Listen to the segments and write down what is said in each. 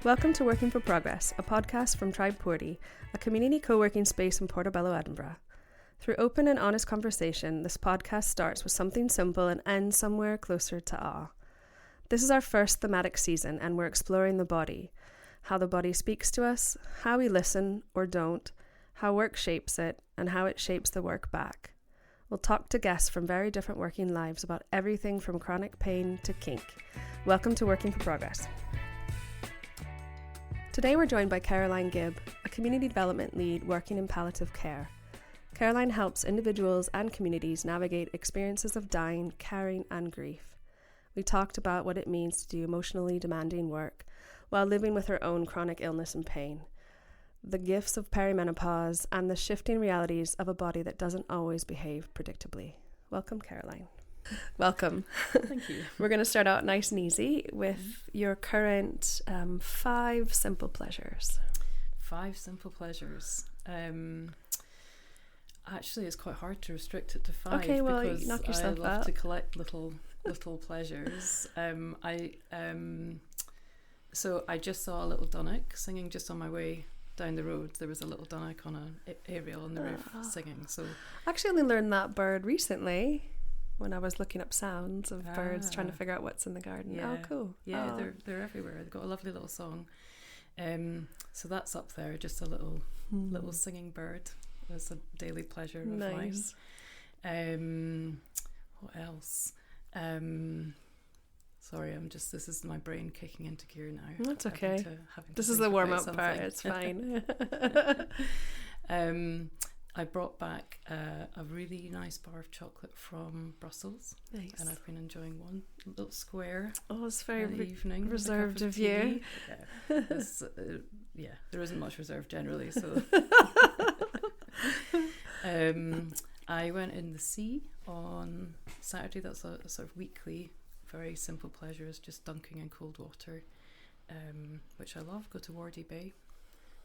Welcome to Working for Progress, a podcast from Tribe Porty, a community co-working space in Portobello, Edinburgh. Through open and honest conversation, this podcast starts with something simple and ends somewhere closer to awe. This is our first thematic season, and we're exploring the body, how the body speaks to us, how we listen or don't, how work shapes it, and how it shapes the work back. We'll talk to guests from very different working lives about everything from chronic pain to kink. Welcome to Working for Progress. Today we're joined by Caroline Gibb, a community development lead working in palliative care. Caroline helps individuals and communities navigate experiences of dying, caring and grief. We talked about what it means to do emotionally demanding work while living with her own chronic illness and pain, the gifts of perimenopause and the shifting realities of a body that doesn't always behave predictably. Welcome, Caroline. Welcome. Thank you. We're going to start out nice and easy with your current 5 simple pleasures. 5 simple pleasures. Actually, it's quite hard to restrict it to 5. Okay, well, because knock yourself I love out. to collect little pleasures. So I just saw a little Dunnock singing just on my way down the road. There was a little Dunnock on an aerial on the roof singing. So I actually only learned that bird recently when I was looking up sounds of birds, trying to figure out what's in the garden. Yeah. Oh, cool. Yeah, Oh. they're everywhere. They've got a lovely little song. So that's up there, just a little singing bird. It's a daily pleasure of mine. What else? Sorry, this is my brain kicking into gear now. That's okay. Having to This is think the warm about up part, something. it's fine. I brought back a really nice bar of chocolate from Brussels. Nice. And I've been enjoying one little square. Oh, it's very evening reserved of tea. you. Yeah, there isn't much reserved generally. So I went in the sea on Saturday. That's a sort of weekly, very simple pleasures, just dunking in cold water, which I love. Go to Wardy Bay.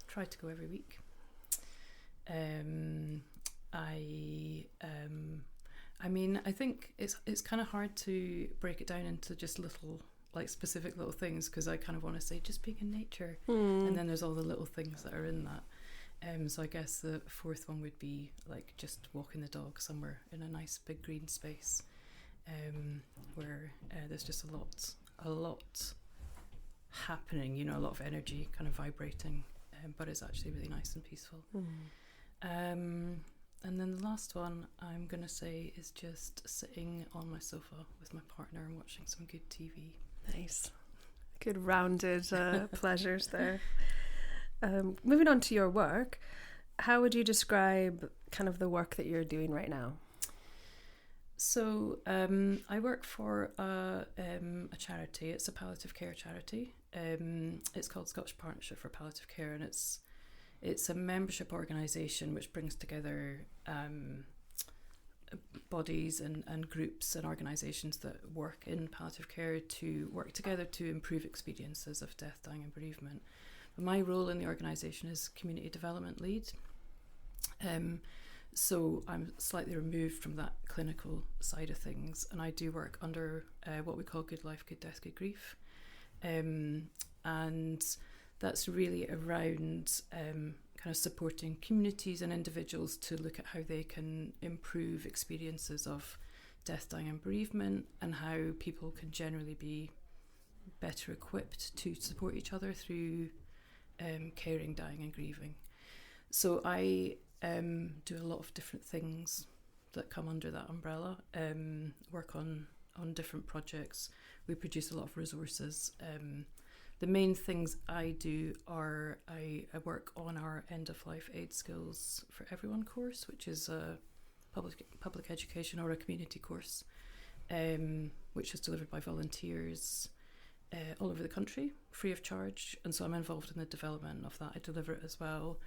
Try to go every week. I think it's kind of hard to break it down into just little, like specific little things, because I kind of want to say just being in nature, and then there's all the little things that are in that. So I guess the 4th one would be like just walking the dog somewhere in a nice big green space, where there's just a lot happening. A lot of energy kind of vibrating, but it's actually really nice and peaceful. And then the last one I'm going to say is just sitting on my sofa with my partner and watching some good TV. Nice. Good rounded pleasures there. Moving on to your work, how would you describe kind of the work that you're doing right now? So I work for a charity. It's a palliative care charity. It's called Scottish Partnership for Palliative Care, and it's a membership organisation which brings together bodies and groups and organisations that work in palliative care to work together to improve experiences of death, dying and bereavement. But my role in the organisation is community development lead. So I'm slightly removed from that clinical side of things, and I do work under what we call Good Life, Good Death, Good Grief. And that's really around kind of supporting communities and individuals to look at how they can improve experiences of death, dying and bereavement, and how people can generally be better equipped to support each other through caring, dying and grieving. So I do a lot of different things that come under that umbrella, work on different projects. We produce a lot of resources. The main things I do are I work on our end-of-life aid skills for everyone course, which is a public education or a community course, which is delivered by volunteers all over the country, free of charge. And so I'm involved in the development of that. I deliver it as well.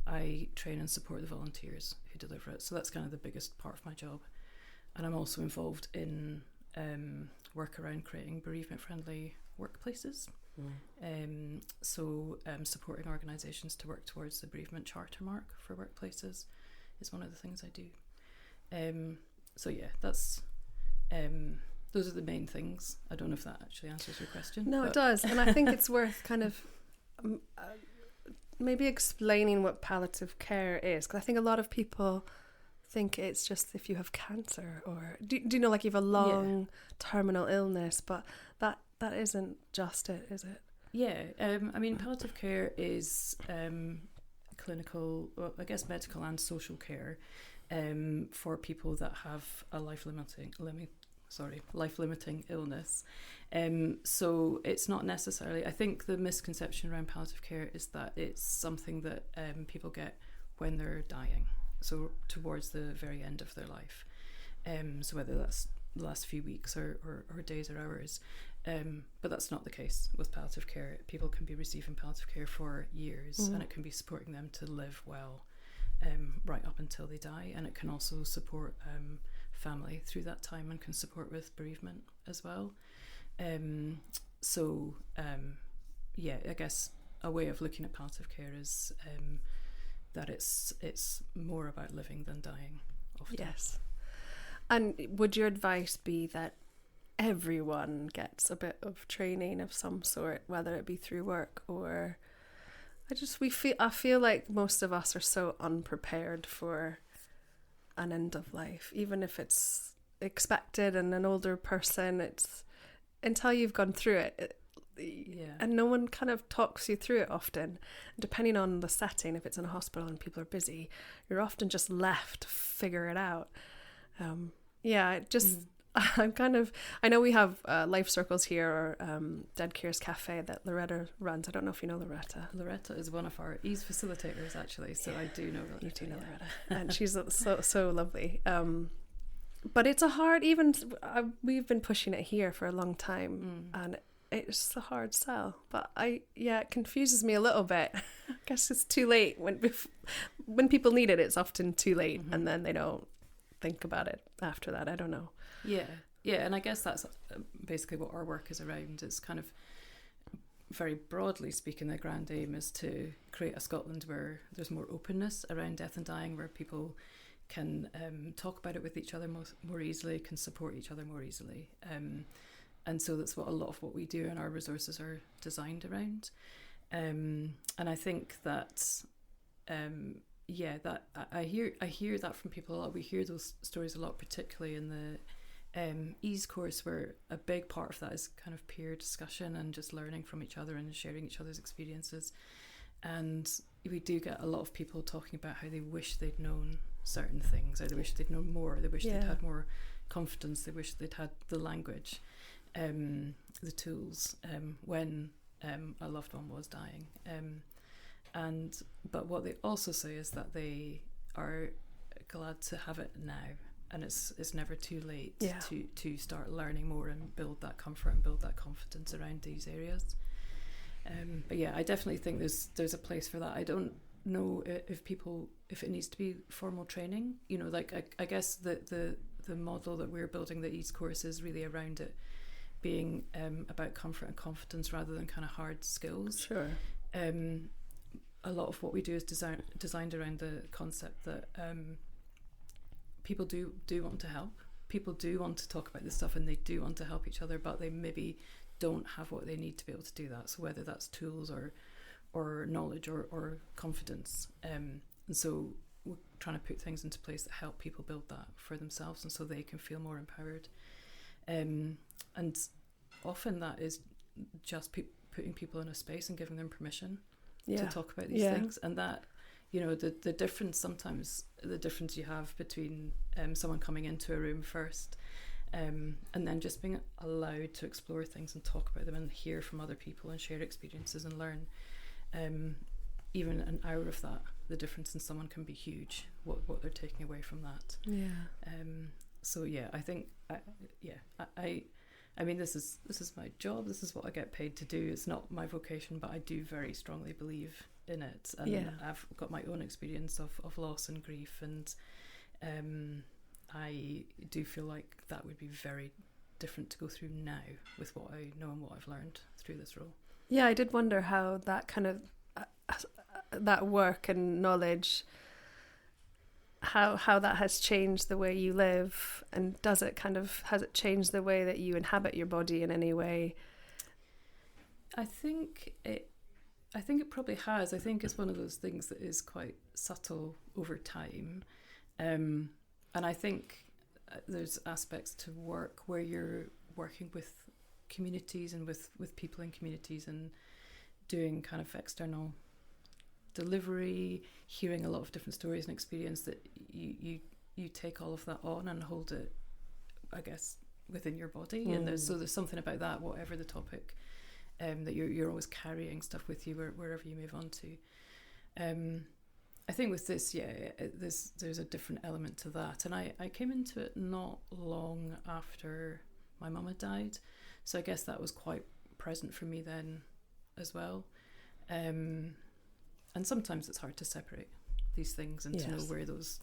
I train and support the volunteers who deliver it. So that's kind of the biggest part of my job. And I'm also involved in work around creating bereavement-friendly workplaces. Supporting organisations to work towards the bereavement charter mark for workplaces is one of the things I do. That's those are the main things. I don't know if that actually answers your question. No, it does, and I think it's worth kind of maybe explaining what palliative care is, because I think a lot of people think it's just if you have cancer or do you know, like you have a long terminal illness, but that isn't just it, is it? Yeah, I mean, palliative care is clinical, well, I guess medical and social care for people that have a life-limiting illness. So it's not necessarily, I think the misconception around palliative care is that it's something that people get when they're dying, so towards the very end of their life. So whether that's the last few weeks or days or hours. But that's not the case with palliative care. People can be receiving palliative care for years, and it can be supporting them to live well right up until they die, and it can also support family through that time and can support with bereavement as well. I guess a way of looking at palliative care is that it's more about living than dying often. Yes. And would your advice be that everyone gets a bit of training of some sort, whether it be through work or I feel like most of us are so unprepared for an end of life, even if it's expected and an older person, it's until you've gone through it, and no one kind of talks you through it often. Depending on the setting, if it's in a hospital and people are busy, you're often just left to figure it out. I know we have Life Circles here, or Dead Cures Cafe that Loretta runs. I don't know if you know Loretta. Loretta is one of our ease facilitators, actually, so I do know Loretta. You do know Loretta. And she's so lovely. But it's we've been pushing it here for a long time, and it's a hard sell. But it confuses me a little bit. I guess it's too late. When people need it, it's often too late, and then they don't think about it after that. I don't know. Yeah, and I guess that's basically what our work is around. It's kind of, very broadly speaking, the grand aim is to create a Scotland where there's more openness around death and dying, where people can talk about it with each other more easily, can support each other more easily. And so that's what a lot of what we do and our resources are designed around. And I think that that I hear that from people a lot. We hear those stories a lot, particularly in the ease course, where a big part of that is kind of peer discussion and just learning from each other and sharing each other's experiences. And we do get a lot of people talking about how they wish they'd known certain things, or they wish they'd known more, they wish they'd had more confidence, they wish they'd had the language, the tools when a loved one was dying. But what they also say is that they are glad to have it now, and it's never too late to start learning more and build that comfort and build that confidence around these areas. But yeah, I definitely think there's a place for that. I don't know if it needs to be formal training. You know, like I guess the model that we're building, the ease course, is really around it being about comfort and confidence rather than kind of hard skills. Sure. A lot of what we do is designed around the concept that people do want to help. People do want to talk about this stuff, and they do want to help each other, but they maybe don't have what they need to be able to do that. So whether that's tools or knowledge or confidence. And so we're trying to put things into place that help people build that for themselves, and so they can feel more empowered. And often that is just putting people in a space and giving them permission to talk about these things. And that, you know, the difference you have between someone coming into a room first and then just being allowed to explore things and talk about them and hear from other people and share experiences and learn. Even an hour of that, the difference in someone can be huge, what they're taking away from that. So yeah, I think I mean, this is my job, this is what I get paid to do. It's not my vocation, but I do very strongly believe in it, and I've got my own experience of loss and grief, and I do feel like that would be very different to go through now with what I know and what I've learned through this role. Yeah, I did wonder how that kind of that work and knowledge, how that has changed the way you live, and has it changed the way that you inhabit your body in any way? I think I think it probably has. I think it's one of those things that is quite subtle over time. And I think there's aspects to work where you're working with communities and with people in communities and doing kind of external delivery, hearing a lot of different stories and experience, that you take all of that on and hold it, I guess, within your body. And there's something about that, whatever the topic, that you're always carrying stuff with you wherever you move on to. I think with this, there's a different element to that. And I came into it not long after my mum had died. So I guess that was quite present for me then as well. And sometimes it's hard to separate these things and to know where those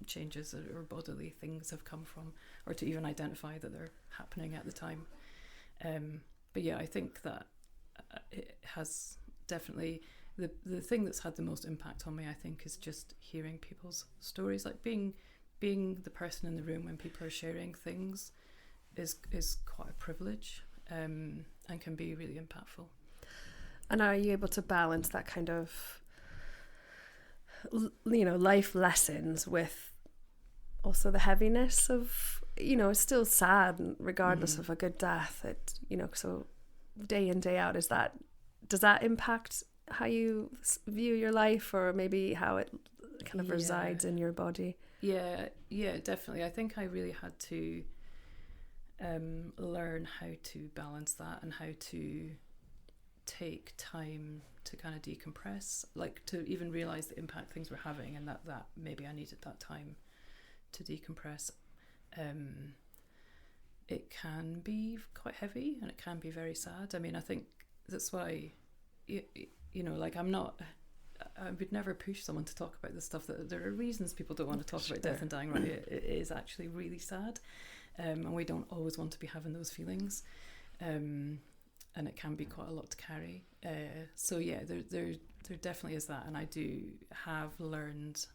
changes or bodily things have come from, or to even identify that they're happening at the time. But yeah, I think that it has definitely... The thing that's had the most impact on me, I think, is just hearing people's stories. Like being the person in the room when people are sharing things is quite a privilege, and can be really impactful. And are you able to balance that kind of, life lessons with also the heaviness of, it's still sad regardless of a good death. So day in, day out, does that impact how you view your life, or maybe how it kind of resides in your body? Yeah, definitely. I think I really had to learn how to balance that, and how to take time to kind of decompress, like to even realize the impact things were having, and that maybe I needed that time to decompress. It can be quite heavy, and it can be very sad. I mean, I think that's why like I would never push someone to talk about this stuff. That there are reasons people don't want to talk about death and dying, right? It is actually really sad, and we don't always want to be having those feelings, and it can be quite a lot to carry. So yeah, there definitely is that, and I do have learned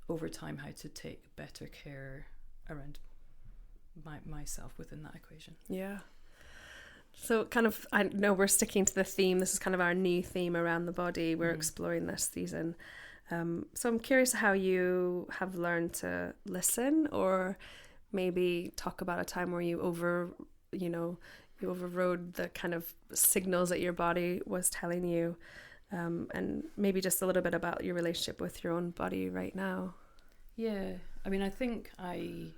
over time how to take better care around myself within that equation. Yeah. So kind of, I know we're sticking to the theme. This is kind of our new theme around the body we're exploring this season. So I'm curious how you have learned to listen, or maybe talk about a time where you overrode the kind of signals that your body was telling you, and maybe just a little bit about your relationship with your own body right now. Yeah, I mean, I think I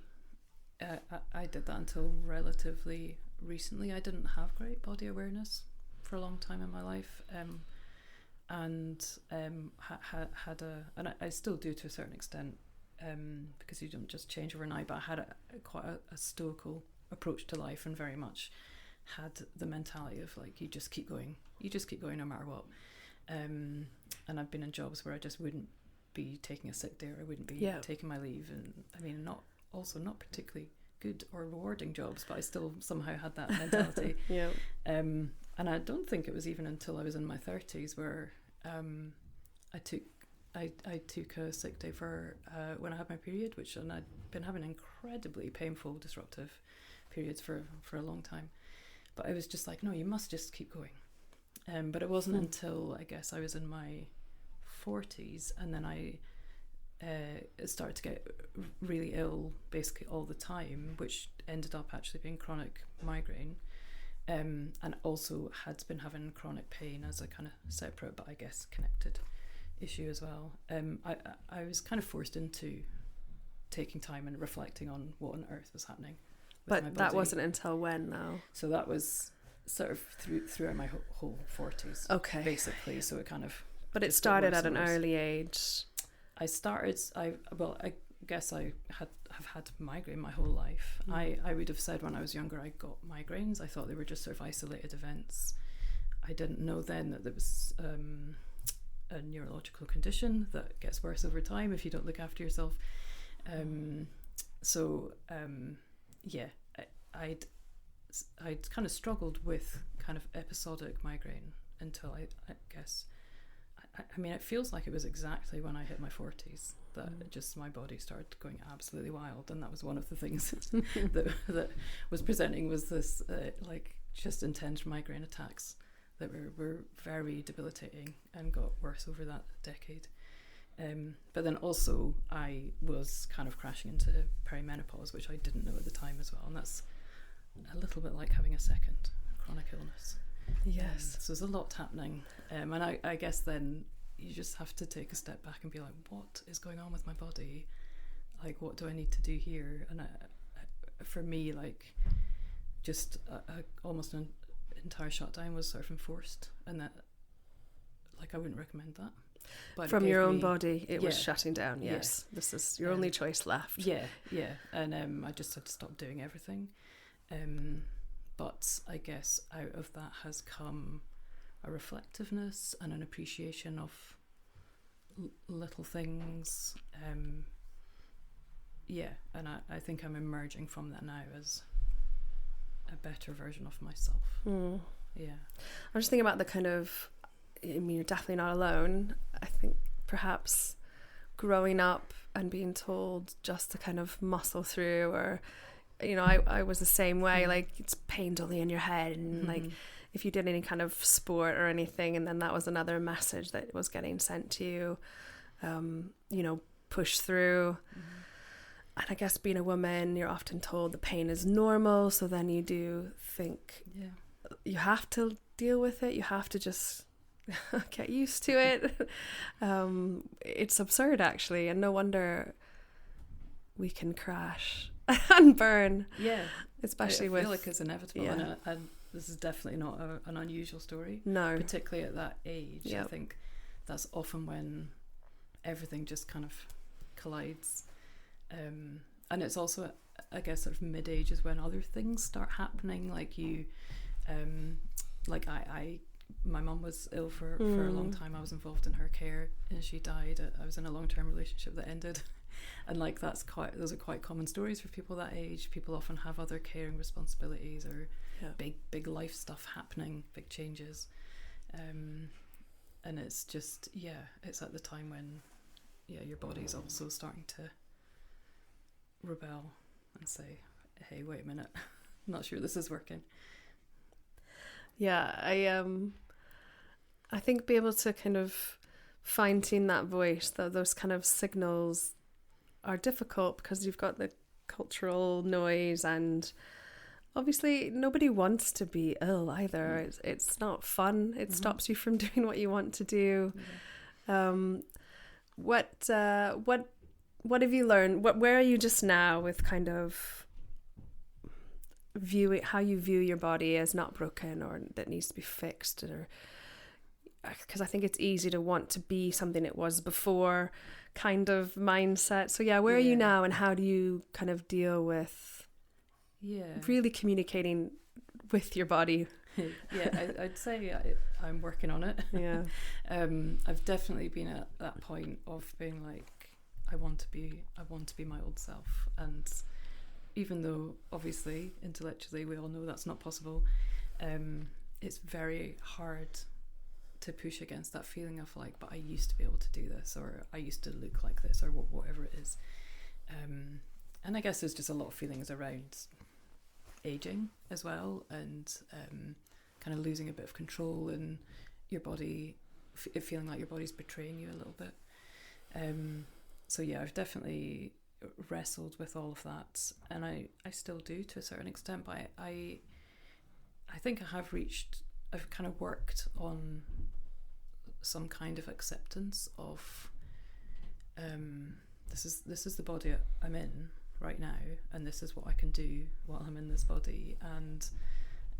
did that until relatively recently. I didn't have great body awareness for a long time in my life, and I still do to a certain extent, because you don't just change overnight, but I had quite a stoical approach to life, and very much had the mentality of like, you just keep going no matter what. And I've been in jobs where I just wouldn't be taking a sick day, or I wouldn't be taking my leave, and I mean, not particularly good or rewarding jobs, but I still somehow had that mentality. And I don't think it was even until I was in my 30s where I took a sick day for when I had my period, and I'd been having incredibly painful, disruptive periods for a long time. But I was just like, no, you must just keep going. But it wasn't until, I guess, I was in my 40s, and then I started to get really ill basically all the time, which ended up actually being chronic migraine, and also had been having chronic pain as a kind of separate but I guess connected issue as well. I was kind of forced into taking time and reflecting on what on earth was happening with my body. That wasn't until when now? So that was sort of throughout my whole 40s, basically. So it kind of... But it started at an early age. I guess I have had migraine my whole life. I would have said when I was younger I got migraines. I thought they were just sort of isolated events. I didn't know then that there was a neurological condition that gets worse over time if you don't look after yourself. I'd kind of struggled with kind of episodic migraine until I guess... I mean, it feels like it was exactly when I hit my 40s that just my body started going absolutely wild, and that was one of the things that was presenting, was this like just intense migraine attacks that were very debilitating and got worse over that decade. But then also I was kind of crashing into perimenopause, which I didn't know at the time as well, and that's a little bit like having a second chronic illness. Yes. So there's a lot happening, and I guess then you just have to take a step back and be like, what is going on with my body? Like, what do I need to do here? And for me, like, just almost an entire shutdown was sort of enforced, and that, like, I wouldn't recommend that. But from your own body, it was shutting down. Yes, this is your only choice left. Yeah, and I just had to stop doing everything. But I guess out of that has come a reflectiveness and an appreciation of little things. And I think I'm emerging from that now as a better version of myself. Yeah, I'm just thinking about the kind of, I mean, you're definitely not alone. I think perhaps growing up and being told just to kind of muscle through, or, you know, I was the same way, like, it's pained only in your head, and like if you did any kind of sport or anything, and then that was another message that was getting sent to you, you know, push through. And I guess being a woman, you're often told the pain is normal, so then you do think you have to deal with it, you have to just get used to it. It's absurd, actually, and no wonder we can crash and burn. Especially I feel with, like it's inevitable, and this is definitely not an unusual story. No, particularly at that age. I think that's often when everything just kind of collides, and it's also, I guess, sort of mid-age is when other things start happening, like you, like my mum was ill for a long time. I was involved in her care, and she died. I was in a long-term relationship that ended, and like those are quite common stories for people that age. People often have other caring responsibilities or big life stuff happening, big changes, and it's just it's at the time when your body's also starting to rebel and say, hey, wait a minute, I'm not sure this is working. I think be able to kind of fine-tune that voice, those kind of signals are difficult because you've got the cultural noise, and obviously nobody wants to be ill either. It's not fun. It stops you from doing what you want to do. What have you learned? Where are you just now with kind of how you view your body as not broken or that needs to be fixed? Or because I think it's easy to want to be something it was before kind of mindset. So where are you now, and how do you kind of deal with really communicating with your body? I'd say I'm working on it. I've definitely been at that point of being like, I want to be my old self, and even though obviously intellectually we all know that's not possible, it's very hard to push against that feeling of like, but I used to be able to do this, or I used to look like this, or whatever it is. And I guess there's just a lot of feelings around aging as well, and kind of losing a bit of control and your body, feeling like your body's betraying you a little bit. So I've definitely wrestled with all of that, and I still do to a certain extent, but I think I've kind of worked on some kind of acceptance of this is the body I'm in right now, and this is what I can do while I'm in this body, and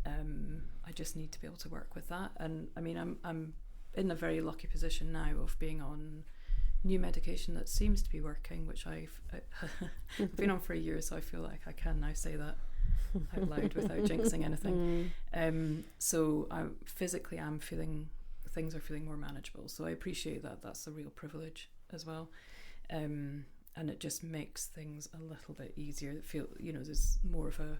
I just need to be able to work with that. And I mean, I'm in a very lucky position now of being on new medication that seems to be working, which I've been on for a year, so I feel like I can now say that out loud without jinxing anything. So I'm feeling things are feeling more manageable, so I appreciate that. That's a real privilege as well, and it just makes things a little bit easier. Feel, there's more of a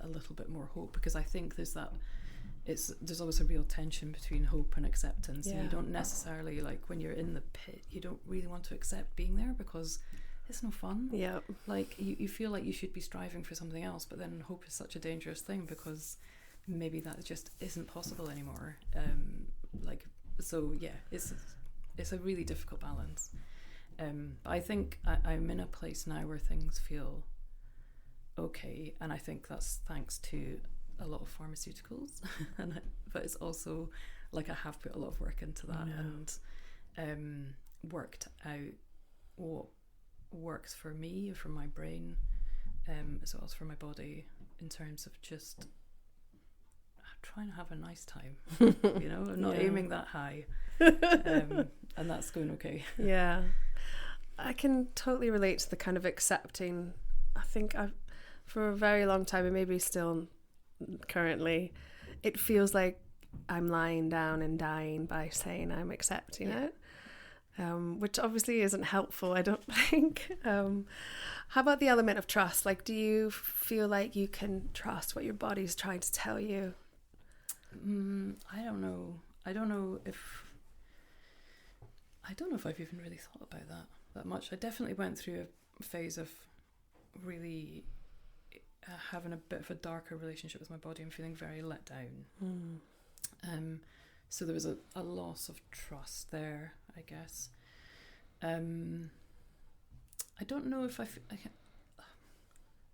little bit more hope, because I think there's always a real tension between hope and acceptance. And you don't necessarily, like, when you're in the pit, you don't really want to accept being there because it's no fun. Like you feel like you should be striving for something else, but then hope is such a dangerous thing because maybe that just isn't possible anymore. So yeah, it's a really difficult balance. But I think I'm in a place now where things feel okay, and I think that's thanks to a lot of pharmaceuticals, but it's also like I have put a lot of work into that and worked out what works for me, for my brain, as well as for my body, in terms of just trying to have a nice time. I'm not aiming that high, and that's going okay. Yeah, I can totally relate to the kind of accepting. I think for a very long time, and maybe still currently, it feels like I'm lying down and dying by saying I'm accepting it, which obviously isn't helpful, I don't think. How about the element of trust? Like, do you feel like you can trust what your body's trying to tell you? I don't know if I've even really thought about that much. I definitely went through a phase of really having a bit of a darker relationship with my body and feeling very let down. So there was a loss of trust there, I guess. I don't know if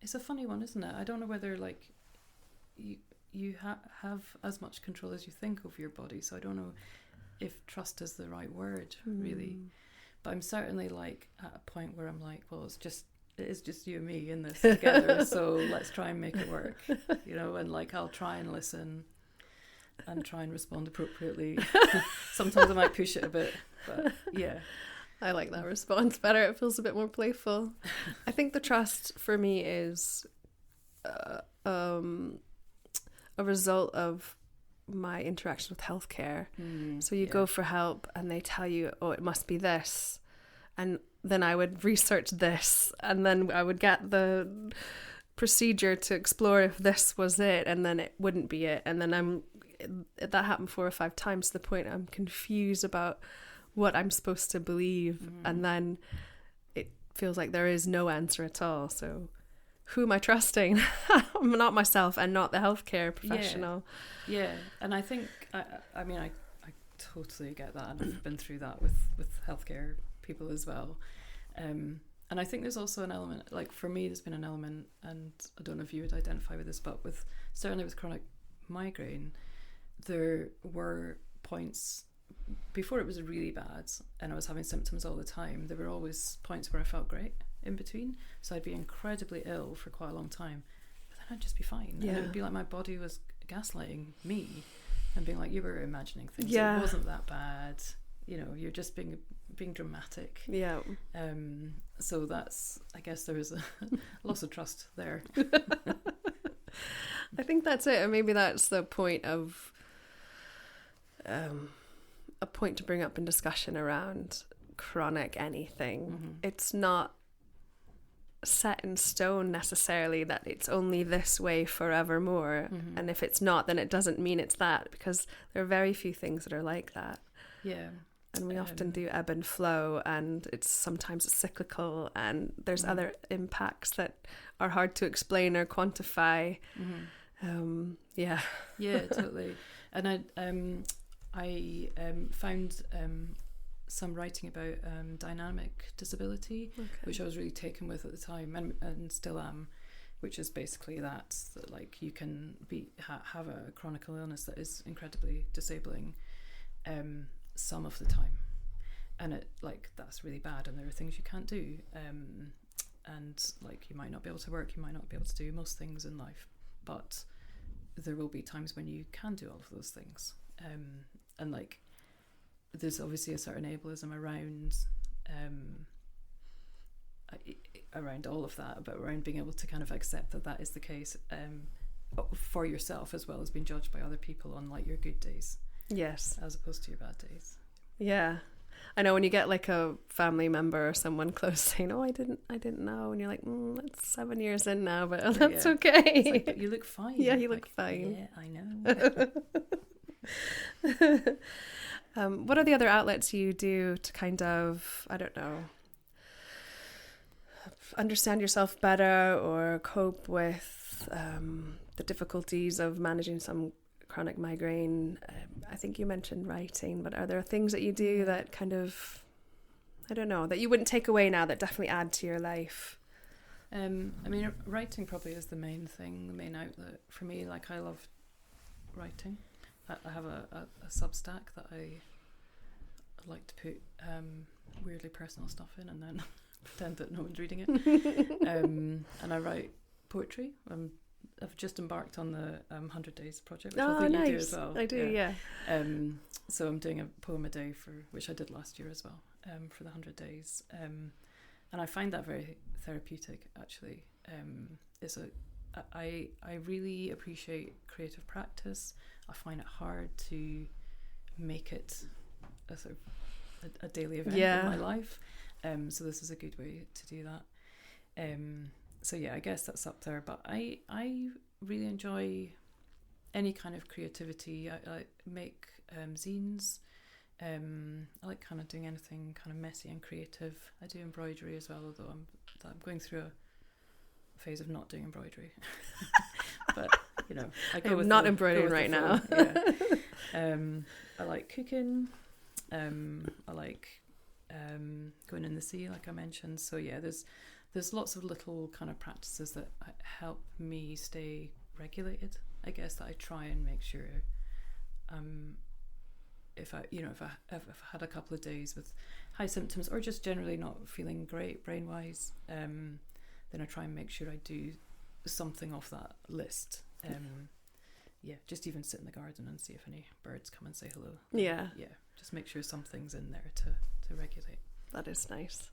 it's a funny one, isn't it? I don't know whether like you have as much control as you think over your body, so I don't know if trust is the right word, really. But I'm certainly like at a point where I'm like, well, it is just you and me in this together, so let's try and make it work, and like I'll try and listen and try and respond appropriately. Sometimes I might push it a bit, but yeah. I like that response better. It feels a bit more playful. I think the trust for me is a result of my interaction with healthcare. So you go for help and they tell you, oh, it must be this. And then I would research this, and then I would get the procedure to explore if this was it, and then it wouldn't be it. And then that happened 4 or 5 times to the point I'm confused about what I'm supposed to believe. And then it feels like there is no answer at all. So who am I trusting? I'm not myself and not the healthcare professional. Yeah. And I think, I mean, I totally get that. And I've been through that with healthcare people as well. And I think there's also an element, like for me, there's been an element, and I don't know if you would identify with this, but certainly with chronic migraine, there were points before it was really bad and I was having symptoms all the time. There were always points where I felt great in between, so I'd be incredibly ill for quite a long time, but then I'd just be fine. And it would be like my body was gaslighting me and being like, you were imagining things, it wasn't that bad, you're just being dramatic. So that's, I guess there was a loss of trust there. I think that's it, and maybe that's the point of a point to bring up in discussion around chronic anything. It's not set in stone necessarily that it's only this way forevermore, and if it's not, then it doesn't mean it's that, because there are very few things that are like that. And we often do ebb and flow, and sometimes it's cyclical, and there's other impacts that are hard to explain or quantify. Totally. And I found some writing about dynamic disability, which I was really taken with at the time, and still am, which is basically that like you can have a chronic illness that is incredibly disabling some of the time, and it like that's really bad, and there are things you can't do, and like you might not be able to work, you might not be able to do most things in life, but there will be times when you can do all of those things. And like there's obviously a certain ableism around all of that, but around being able to kind of accept that is the case for yourself, as well as being judged by other people on like your good days, as opposed to your bad days. I know when you get like a family member or someone close saying, oh, I didn't know, and you're like, that's 7 years in now, but that's okay. It's like, but you look fine. You look fine. Yeah, I know. What are the other outlets you do to kind of, I don't know, understand yourself better or cope with with the difficulties of managing some chronic migraine. I think you mentioned writing, but are there things that you do that kind of, I don't know, that you wouldn't take away now that definitely add to your life? I mean, writing probably is the main thing, the main outlet for me. Like, I love writing. I have a Substack that I like to put weirdly personal stuff in and then pretend that no one's reading it. And I write poetry. I've just embarked on the 100 Days project, which I think you do as well. I do, yeah. So I'm doing a poem a day, which I did last year as well, for the 100 Days. And I find that very therapeutic, actually. I really appreciate creative practice. I find it hard to make it a sort of a daily event in my life. So this is a good way to do that. So yeah, I guess that's up there. But I really enjoy any kind of creativity. I make zines. I like kind of doing anything kind of messy and creative. I do embroidery as well, although I'm going through a phase of not doing embroidery. But you know, I'm not embroidering right now. Yeah. I like cooking. I like going in the sea, like I mentioned. So yeah, there's lots of little kind of practices that help me stay regulated. I guess that I try and make sure. If I had a couple of days with high symptoms or just generally not feeling great brain-wise, then I try and make sure I do something off that list. Just even sit in the garden and see if any birds come and say hello. Yeah. Just make sure something's in there to regulate. That is nice.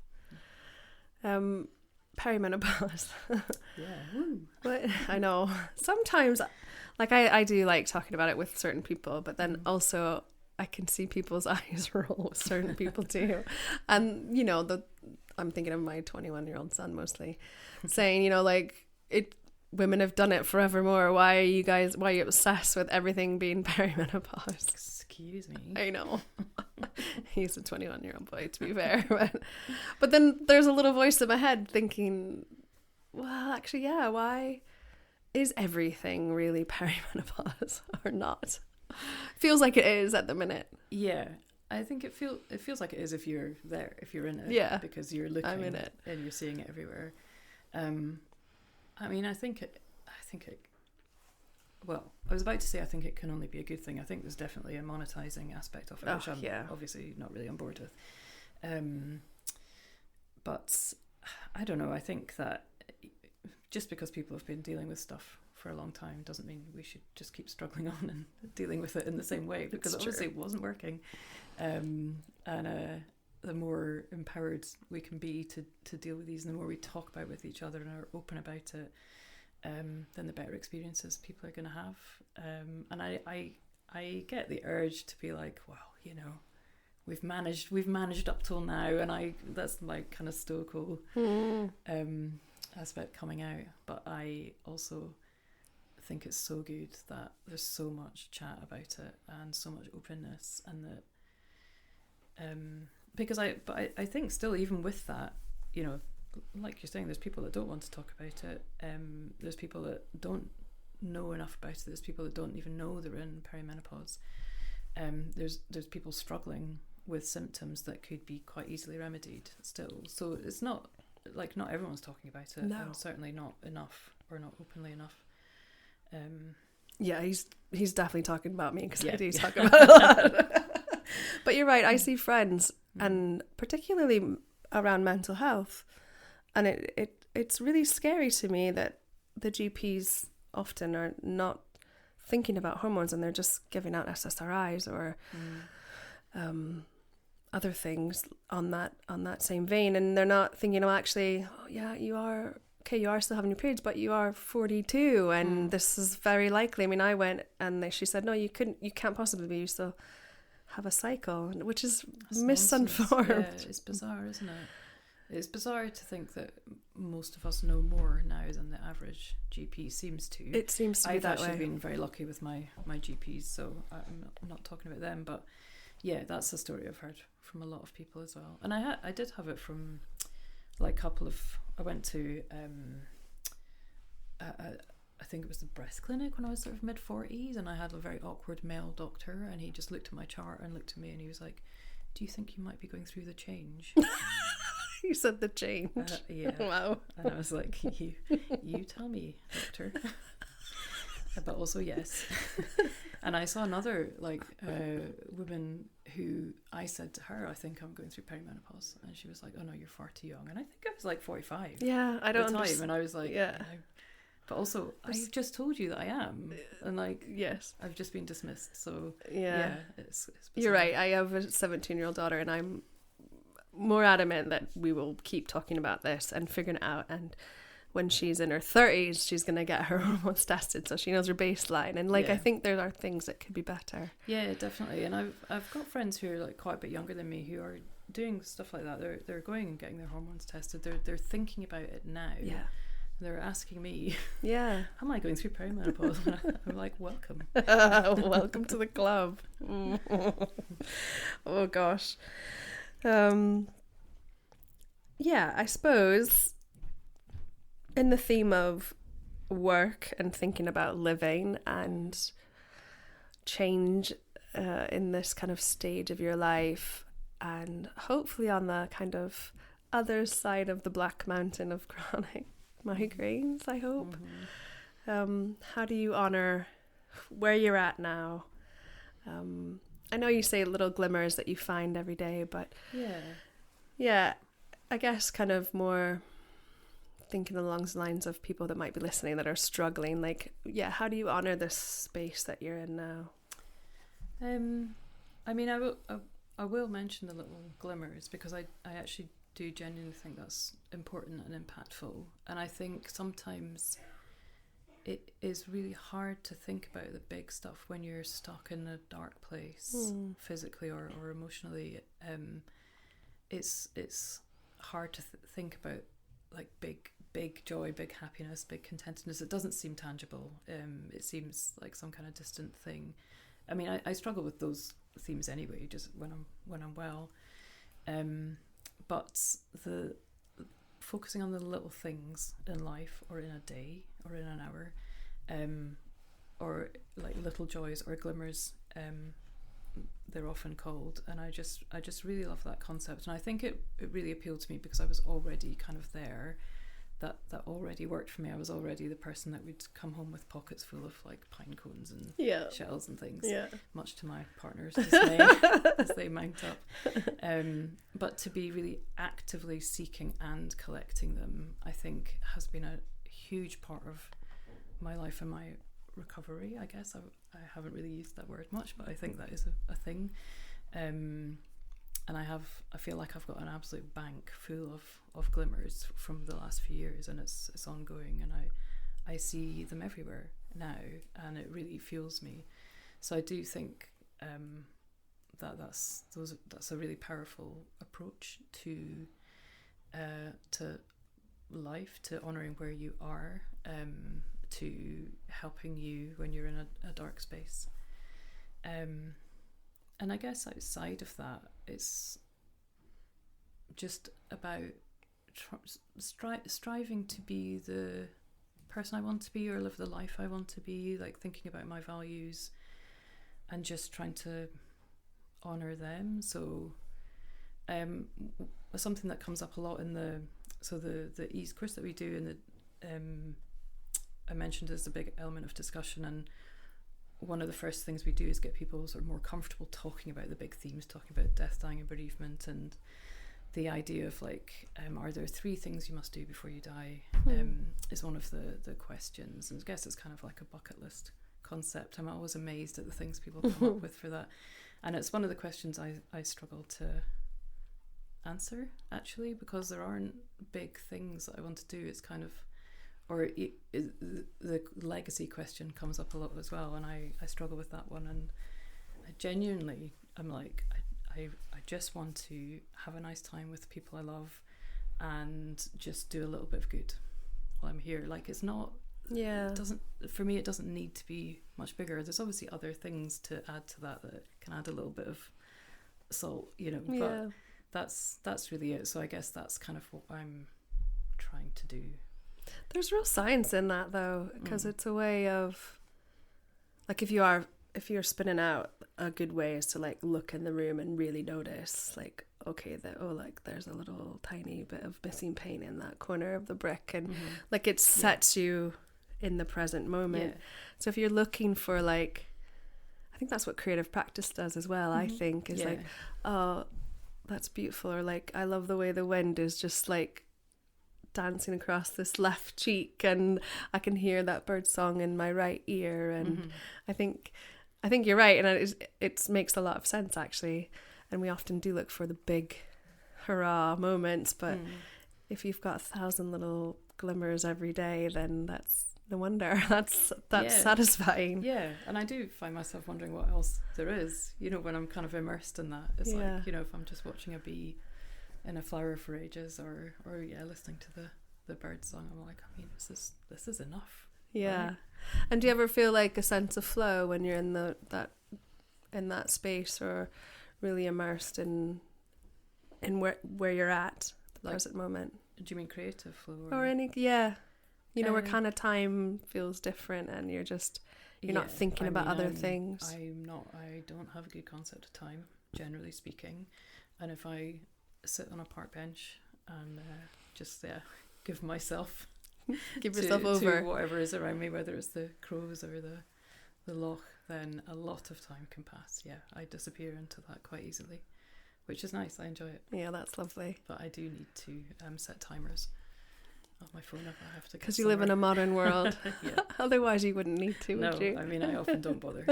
Perimenopause. Yeah. Woo. But I know sometimes, like I do like talking about it with certain people, but then also I can see people's eyes roll with certain people too. And you know, I'm thinking of my 21-year-old son mostly, saying, you know, like, women have done it forevermore. Why are you obsessed with everything being perimenopause? Excuse me. I know. He's a 21-year-old boy, to be fair. But then there's a little voice in my head thinking, well, actually, yeah, why is everything really perimenopause or not? Feels like it is at the minute. Yeah. I think it feels like it is if you're there, if you're in it. Yeah. Because you're looking I'm in it. And you're seeing it everywhere. I mean, I think it, well, I was about to say I think it can only be a good thing. I think there's definitely a monetizing aspect of it, which I'm obviously not really on board with. But I don't know, I think that just because people have been dealing with stuff for a long time doesn't mean we should just keep struggling on and dealing with it in the same way, because obviously it wasn't working. And the more empowered we can be to deal with these, and the more we talk about with each other and are open about it, then the better experiences people are going to have. And I get the urge to be like, well, you know, we've managed up till now, and that's my kind of stoical aspect coming out. But I also think it's so good that there's so much chat about it and so much openness, and that because I think still, even with that, you know, like you're saying, there's people that don't want to talk about it. There's people that don't know enough about it. There's people that don't even know they're in perimenopause. There's people struggling with symptoms that could be quite easily remedied still. So it's not like not everyone's talking about it, and certainly not enough, or not openly enough. Yeah, he's definitely talking about me, because I do talk about it a lot. But you're right, I see friends, and particularly around mental health, and it's really scary to me that the GPs often are not thinking about hormones, and they're just giving out SSRIs or other things on that same vein, and they're not thinking, oh, actually, you are still having your periods, but you are 42, and this is very likely. I mean, I went, and she said, no, you can't possibly be, you still have a cycle, which is misinformed. Yeah, it's bizarre, isn't it? It's bizarre to think that most of us know more now than the average GP seems to. It seems to be that way. I've actually been very lucky with my GPs, so I'm not talking about them, but yeah, that's a story I've heard from a lot of people as well. And I did have it from like I went to I think it was the breast clinic when I was sort of mid-40s, and I had a very awkward male doctor, and he just looked at my chart and looked at me and he was like, do you think you might be going through the change? You said the change. Yeah. Wow. And I was like, you tell me, doctor. But also yes. And I saw another woman who I said to her, I think I'm going through perimenopause, and she was like, oh no, you're far too young. And I think I was like 45. Yeah, I don't understand. And I was like, yeah. But also, I've just told you that I am, and like, yes, I've just been dismissed. So yeah, it's you're right. I have a 17-year-old daughter, and I'm more adamant that we will keep talking about this and figuring it out. And when she's in her 30s, she's gonna get her hormones tested, so she knows her baseline. And I think there are things that could be better. Yeah, definitely. And I've got friends who are like quite a bit younger than me who are doing stuff like that. They're going and getting their hormones tested. They're thinking about it now. Yeah. They're asking me, yeah, am I going through perimenopause? I'm like, welcome. Welcome to the club. Oh gosh. Yeah, I suppose in the theme of work and thinking about living and change in this kind of stage of your life, and hopefully on the kind of other side of the Black Mountain of chronic migraines, I hope. Mm-hmm. How do you honour where you're at now? I know you say little glimmers that you find every day, but yeah, I guess kind of more thinking along the lines of people that might be listening that are struggling, like, how do you honour this space that you're in now? I mean, I will mention the little glimmers, because I actually do genuinely think that's important and impactful. And I think sometimes it is really hard to think about the big stuff when you're stuck in a dark place, physically or emotionally. It's hard to think about like big joy, big happiness, big contentedness. It doesn't seem tangible. It seems like some kind of distant thing. I mean, I struggle with those themes anyway, just when I'm well. But the focusing on the little things in life, or in a day, or in an hour, or like little joys or glimmers, they're often called, and I just really love that concept. And I think it really appealed to me because I was already kind of there. That already worked for me. I was already the person that would come home with pockets full of like pine cones and shells and things, much to my partner's dismay as they mount up. But to be really actively seeking and collecting them, I think has been a huge part of my life and my recovery, I guess. I haven't really used that word much, but I think that is a thing. And I feel like I've got an absolute bank full of glimmers from the last few years, and it's ongoing, and I see them everywhere now, and it really fuels me. So I do think that's a really powerful approach to life, to honouring where you are, to helping you when you're in a dark space. And I guess outside of that, it's just about striving to be the person I want to be, or live the life I want to be, like thinking about my values and just trying to honour them. So something that comes up a lot in the Ease course that we do, and I mentioned as a big element of discussion, and one of the first things we do is get people sort of more comfortable talking about the big themes, talking about death, dying and bereavement, and the idea of like, are there 3 things you must do before you die, is one of the questions. And I guess it's kind of like a bucket list concept. I'm always amazed at the things people come up with for that. And it's one of the questions I struggle to answer, actually, because there aren't big things that I want to do. It's kind of, the legacy question comes up a lot as well, and I struggle with that one. And I genuinely, I'm like, I just want to have a nice time with people I love and just do a little bit of good while I'm here. Like, it's not, it doesn't need to be much bigger. There's obviously other things to add to that can add a little bit of salt, but that's really it. So I guess that's kind of what I'm trying to do. There's real science in that though, because it's a way of, like, if you're spinning out, a good way is to like look in the room and really notice, like, okay, like there's a little tiny bit of missing paint in that corner of the brick, and like it sets you in the present moment. So if you're looking for, like, I think that's what creative practice does as well, I think, is like, oh, that's beautiful, or like, I love the way the wind is just like dancing across this left cheek and I can hear that bird song in my right ear, and I think you're right, and it makes a lot of sense actually, and we often do look for the big hurrah moments, but if you've got 1,000 little glimmers every day, then that's no wonder that's satisfying. And I do find myself wondering what else there is, you know, when I'm kind of immersed in that. It's like, you know, if I'm just watching a bee in a flower for ages, or listening to the bird song, I'm like, I mean, this is enough. Right? And do you ever feel like a sense of flow when you're in that space, or really immersed in where you're at the present moment? Do you mean creative flow or any you know, where kind of time feels different and you're not thinking about other things? I don't have a good concept of time, generally speaking, and if I sit on a park bench and give yourself over to whatever is around me, whether it's the crows or the loch, then a lot of time can pass. I disappear into that quite easily, which is nice. I enjoy it. That's lovely. But I do need to set timers on my phone if I have to, because you live in a modern world. Otherwise you wouldn't need to, would you? I mean, I often don't bother.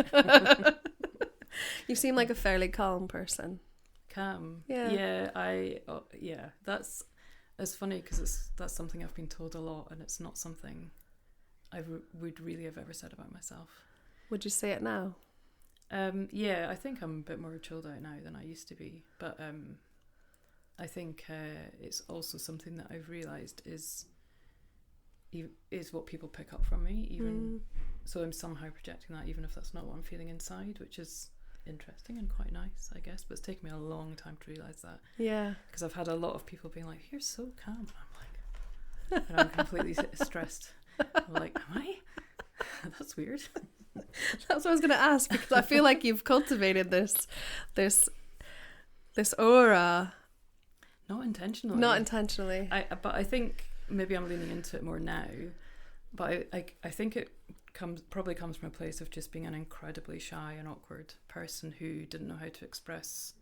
You seem like a fairly calm person. Calm. That's it's funny because that's something I've been told a lot, and it's not something I would really have ever said about myself. Would you say it now? I think I'm a bit more chilled out now than I used to be, but I think it's also something that I've realised is what people pick up from me, even so I'm somehow projecting that, even if that's not what I'm feeling inside, which is interesting and quite nice, I guess, but it's taken me a long time to realise that. Because I've had a lot of people being like, you're so calm, and I'm like, and I'm completely stressed. I'm like, am I? That's weird. That's what I was going to ask, because I feel like you've cultivated this aura. Not intentionally. But I think maybe I'm leaning into it more now. But I think it probably comes from a place of just being an incredibly shy and awkward person who didn't know how to express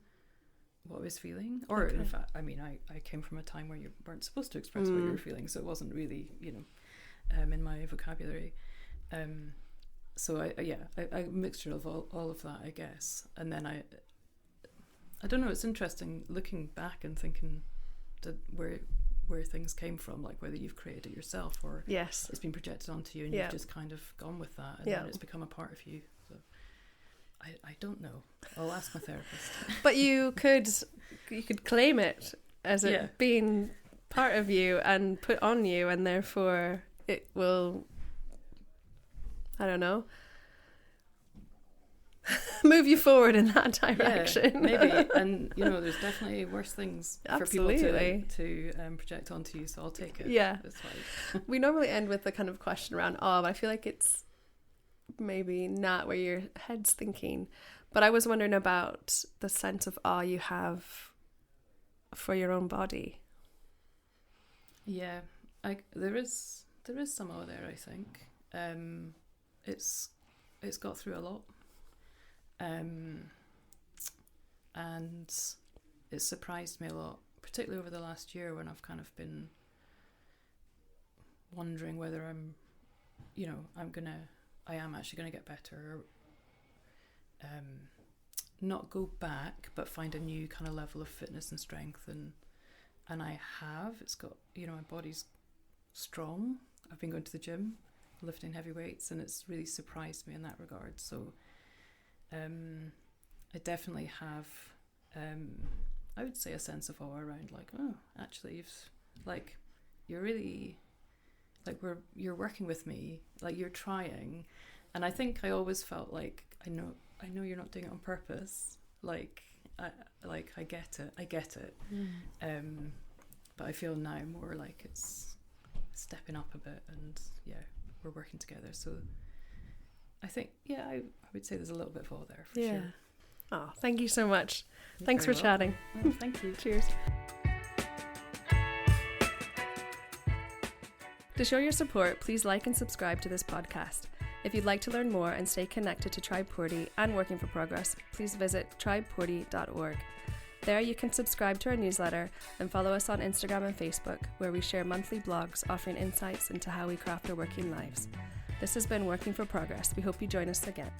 what I was feeling. Or in fact, I mean, I came from a time where you weren't supposed to express what you were feeling, so it wasn't really, you know, in my vocabulary. So a mixture of all of that, I guess. And then I don't know, it's interesting looking back and thinking where things came from, like whether you've created it yourself or it's been projected onto you and you've just kind of gone with that, and then it's become a part of you. So I don't know. I'll ask my therapist. But you could claim it as it being part of you and put on you, and therefore it will, I don't know, move you forward in that direction. Maybe. And you know, there's definitely worse things for people to project onto you, so I'll take it. It's fine. We normally end with a kind of question around awe, but I feel like it's maybe not where your head's thinking. But I was wondering about the sense of awe you have for your own body. There is some awe there, I think. It's got through a lot. And it surprised me a lot, particularly over the last year, when I've kind of been wondering whether I am actually gonna get better, or not go back, but find a new kind of level of fitness and strength, and I have. It's got, you know, my body's strong. I've been going to the gym, lifting heavy weights, and it's really surprised me in that regard. So I definitely have, I would say, a sense of awe around, like, oh, actually, you're really, like, you're working with me, like, you're trying. And I think I always felt like, I know you're not doing it on purpose. Like I get it. But I feel now more like it's stepping up a bit, and we're working together. So I think I would say there's a little bit of all there for sure. Oh, thank you so much. You're Thanks for very chatting. welcome. Oh, thank you. Cheers. To show your support, please like and subscribe to this podcast. If you'd like to learn more and stay connected to Tribe Porty and Working for Progress, please visit tribeporty.org. There you can subscribe to our newsletter and follow us on Instagram and Facebook, where we share monthly blogs offering insights into how we craft our working lives. This has been Working for Progress. We hope you join us again.